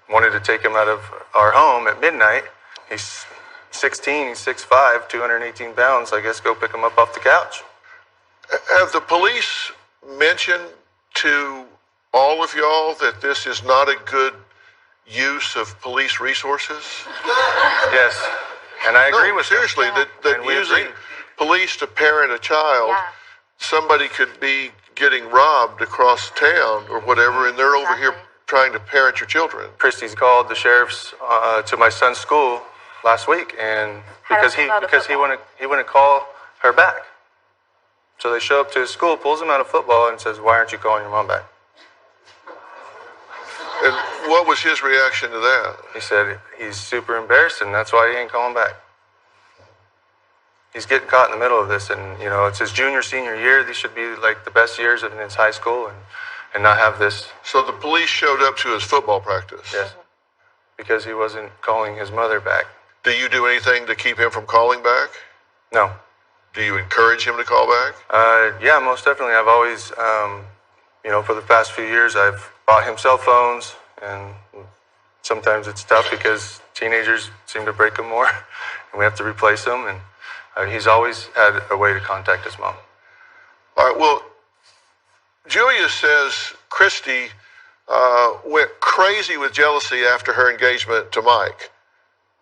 wanted to take him out of our home at midnight. He's 16, he's 6'5", 218 pounds. I guess go pick him up off the couch. Have the police mentioned to all of y'all that this is not a good use of police resources? Yes, and I agree with seriously, them. that using police to parent a child, somebody could be getting robbed across town or whatever, and they're over here trying to parent your children. Christy's called the sheriff's to my son's school last week, and because he wouldn't call her back. So they show up to his school, pulls him out of football, and says, "Why aren't you calling your mom back?" And what was his reaction to that? He said he's super embarrassed, and that's why he ain't calling back. He's getting caught in the middle of this, and it's his junior, senior year. These should be like the best years in his high school, and not have this. So the police showed up to his football practice? Yes, because he wasn't calling his mother back. Do you do anything to keep him from calling back? No. Do you encourage him to call back? Yeah, most definitely. I've always, for the past few years, I've bought him cell phones, and sometimes it's tough because teenagers seem to break them more, and we have to replace them, and he's always had a way to contact his mom. All right, well, Julia says Christy went crazy with jealousy after her engagement to Mike.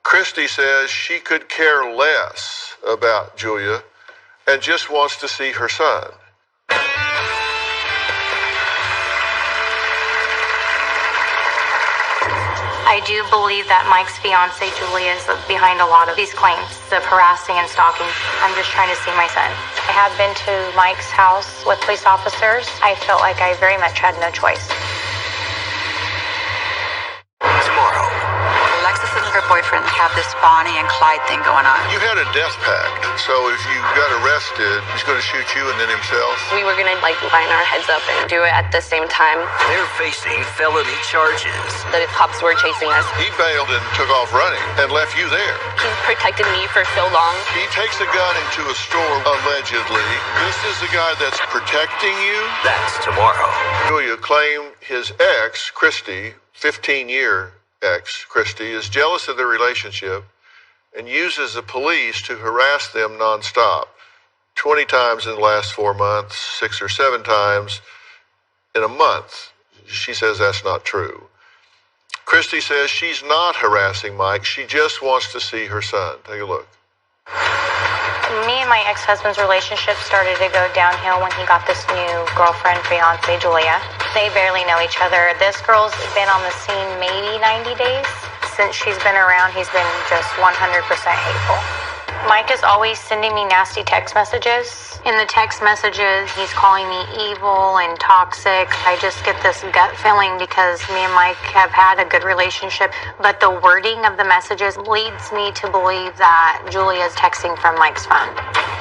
Christy says she could care less about Julia and just wants to see her son. I do believe that Mike's fiancée, Julia, is behind a lot of these claims of harassing and stalking. I'm just trying to see my son. I have been to Mike's house with police officers. I felt like I very much had no choice. Tomorrow, Alexis and her boyfriend have this Bonnie and Clyde thing going on. You had a death pact, so if you got arrested, he's going to shoot you and then himself? We were going to line our heads up and do it at the same time. They're facing felony charges. The cops were chasing us. He bailed and took off running and left you there. He's protected me for so long. He takes a gun into a store, allegedly. This is the guy that's protecting you? That's tomorrow. Julia claimed his ex, Christy, 15-year ex, Christy, is jealous of their relationship and uses the police to harass them nonstop. 20 times in the last 4 months, 6 or 7 times in a month. She says that's not true. Christy says she's not harassing Mike. She just wants to see her son. Take a look. Me and my ex-husband's relationship started to go downhill when he got this new girlfriend, fiancée, Julia. They barely know each other. This girl's been on the scene maybe 90 days. Since she's been around, he's been just 100% hateful. Mike is always sending me nasty text messages. In the text messages, he's calling me evil and toxic. I just get this gut feeling because me and Mike have had a good relationship, but the wording of the messages leads me to believe that Julia's texting from Mike's phone.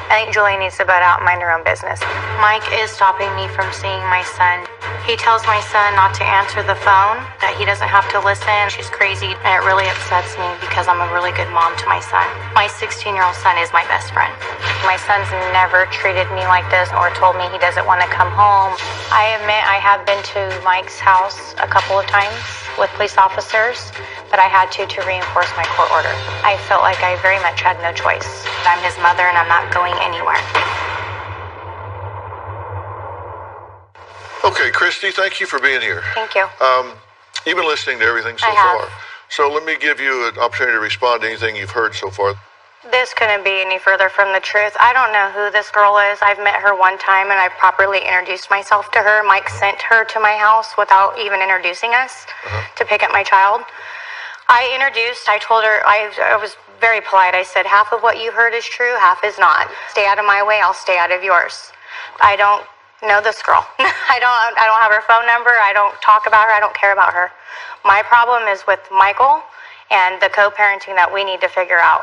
I think Julia needs to butt out and mind her own business. Mike is stopping me from seeing my son. He tells my son not to answer the phone, that he doesn't have to listen. She's crazy, and it really upsets me because I'm a really good mom to my son. My 16-year-old son is my best friend. My son's never treated me like this or told me he doesn't want to come home. I admit I have been to Mike's house a couple of times with police officers, but I had to reinforce my court order. I felt like I very much had no choice. I'm his mother and I'm not going anywhere. Okay, Christy, thank you for being here. Thank you. You've been listening to everything so I have. far. So let me give you an opportunity to respond to anything you've heard so far. This couldn't be any further from the truth. I don't know who this girl is. I've met her one time and I properly introduced myself to her. Mike sent her to my house without even introducing us to pick up my child. I told her, I was very polite. I said, half of what you heard is true, half is not. Stay out of my way, I'll stay out of yours. I don't know this girl. I don't have her phone number. I don't talk about her. I don't care about her. My problem is with Michael and the co-parenting that we need to figure out.